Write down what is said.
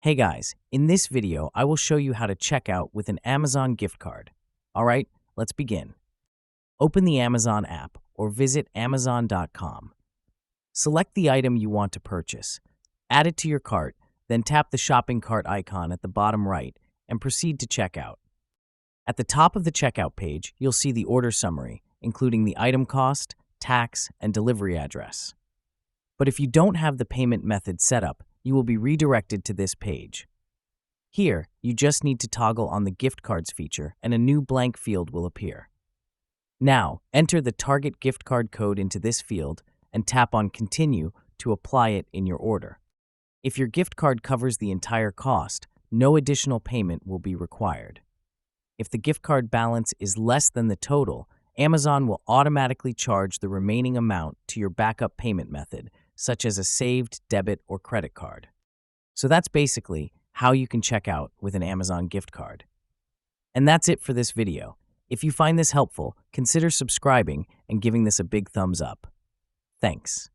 Hey guys, in this video, I will show you how to check out with an Amazon gift card. All right, let's begin. Open the Amazon app or visit Amazon.com. Select the item you want to purchase. Add it to your cart, then tap the shopping cart icon at the bottom right and proceed to checkout. At the top of the checkout page, you'll see the order summary, including the item cost, tax, and delivery address. But if you don't have the payment method set up, you will be redirected to this page. Here, you just need to toggle on the gift cards feature and a new blank field will appear. Now, enter the target gift card code into this field and tap on Continue to apply it in your order. If your gift card covers the entire cost, no additional payment will be required. If the gift card balance is less than the total, Amazon will automatically charge the remaining amount to your backup payment method, such as a saved debit or credit card. So that's basically how you can check out with an Amazon gift card. And that's it for this video. If you find this helpful, consider subscribing and giving this a big thumbs up. Thanks.